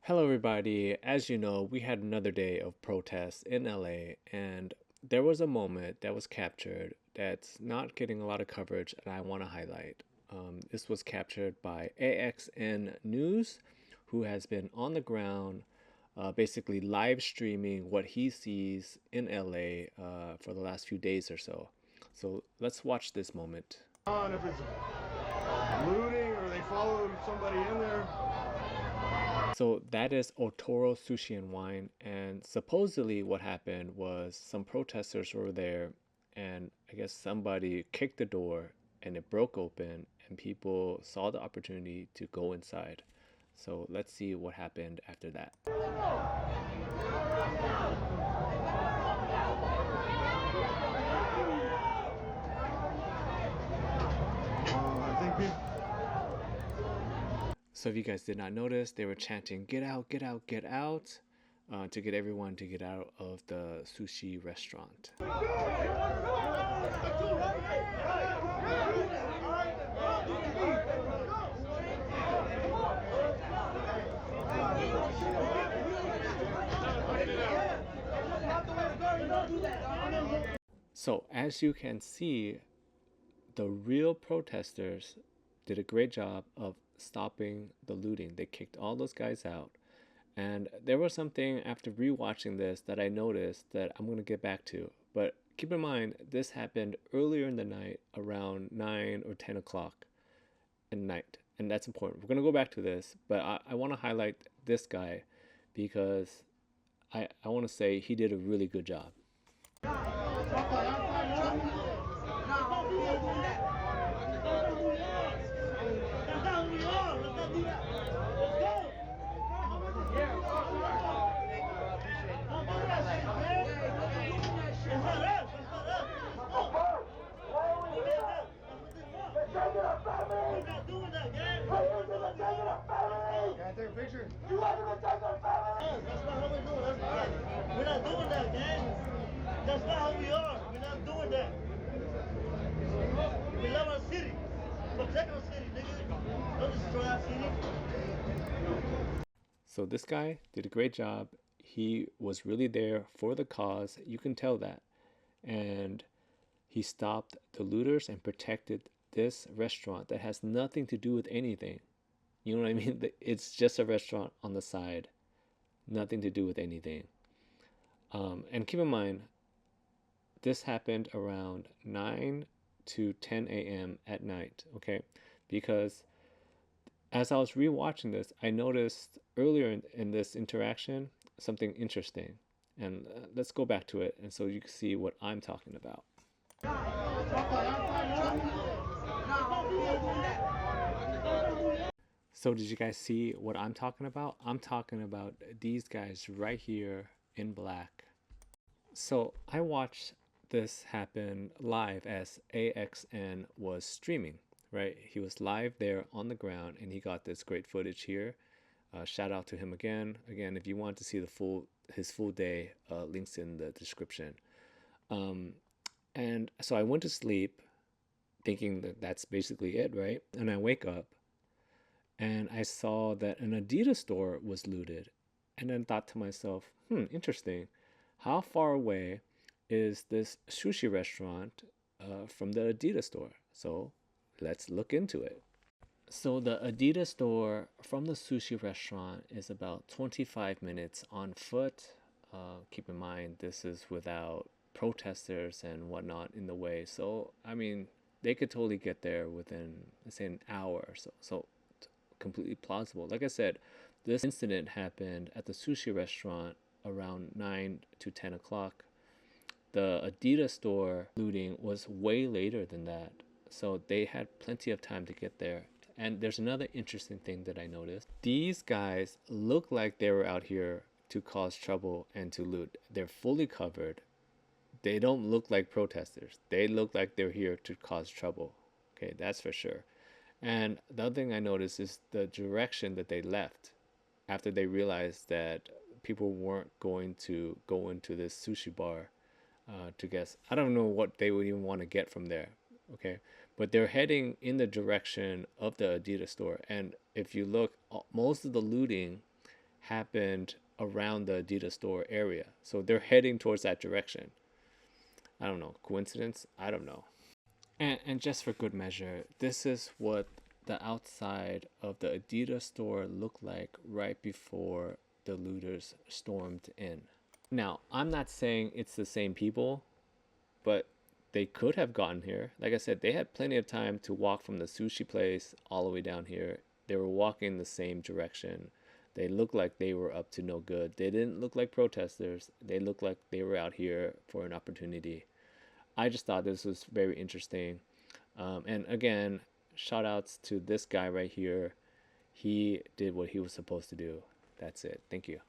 Hello, everybody. As you know, we had another day of protests in LA, and there was a moment that was captured that's not getting a lot of coverage, and I want to highlight. This was captured by AXN News, who has been on the ground, basically live streaming what he sees in LA for the last few days or so. So let's watch this moment. On if it's looting or they followed somebody in there. So that is Otoro Sushi and Wine, and supposedly what happened was some protesters were there, and I guess somebody kicked the door and it broke open, and people saw the opportunity to go inside. So let's see what happened after that. I think people. So if you guys did not notice, they were chanting, "Get out, get out, get out," to get everyone to get out of the sushi restaurant. So as you can see, the real protesters did a great job of stopping the looting. They kicked all those guys out. And there was something after rewatching this that I noticed that I'm going to get back to. But keep in mind, this happened earlier in the night, around 9 or 10 o'clock at night. And that's important. We're going to go back to this, but I want to highlight this guy because I want to say he did a really good job. Take a picture. We're not doing that, man. That's not how we are. We're not doing that. We love our city. Protect our city, nigga. Don't destroy our city. So this guy did a great job. He was really there for the cause. You can tell that. And he stopped the looters and protected this restaurant that has nothing to do with anything. You know what I mean? It's just a restaurant on the side, nothing to do with anything. And keep in mind, this happened around 9 to 10 a.m. at night, okay? Because as I was rewatching this, I noticed earlier in this interaction something interesting. And let's go back to it, and so you can see what I'm talking about. So did you guys see what I'm talking about? I'm talking about these guys right here in black. So I watched this happen live as AXN was streaming, right? He was live there on the ground and he got this great footage here. Shout out to him again. Again, if you want to see his full day, links in the description. And so I went to sleep thinking that that's basically it, right? And I wake up and I saw that an Adidas store was looted, and then thought to myself, interesting. How far away is this sushi restaurant from the Adidas store? So let's look into it. So the Adidas store from the sushi restaurant is about 25 minutes on foot. Keep in mind, this is without protesters and whatnot in the way. So, I mean, they could totally get there within, let's say, an hour or so. So completely plausible. Like I said, this incident happened at the sushi restaurant around 9 to 10 o'clock. The Adidas store looting was way later than that. So they had plenty of time to get there. And there's another interesting thing that I noticed. These guys look like they were out here to cause trouble and to loot. They're fully covered. They don't look like protesters. They look like they're here to cause trouble. Okay, that's for sure. And the other thing I noticed is the direction that they left after they realized that people weren't going to go into this sushi bar to guess. I don't know what they would even want to get from there. Okay, but they're heading in the direction of the Adidas store. And if you look, most of the looting happened around the Adidas store area. So they're heading towards that direction. I don't know. Coincidence? I don't know. And just for good measure, this is what the outside of the Adidas store looked like right before the looters stormed in. Now, I'm not saying it's the same people, but they could have gotten here. Like I said, they had plenty of time to walk from the sushi place all the way down here. They were walking the same direction. They looked like they were up to no good. They didn't look like protesters. They looked like they were out here for an opportunity. I just thought this was very interesting. And again, shout outs to this guy right here. He did what he was supposed to do. That's it. Thank you.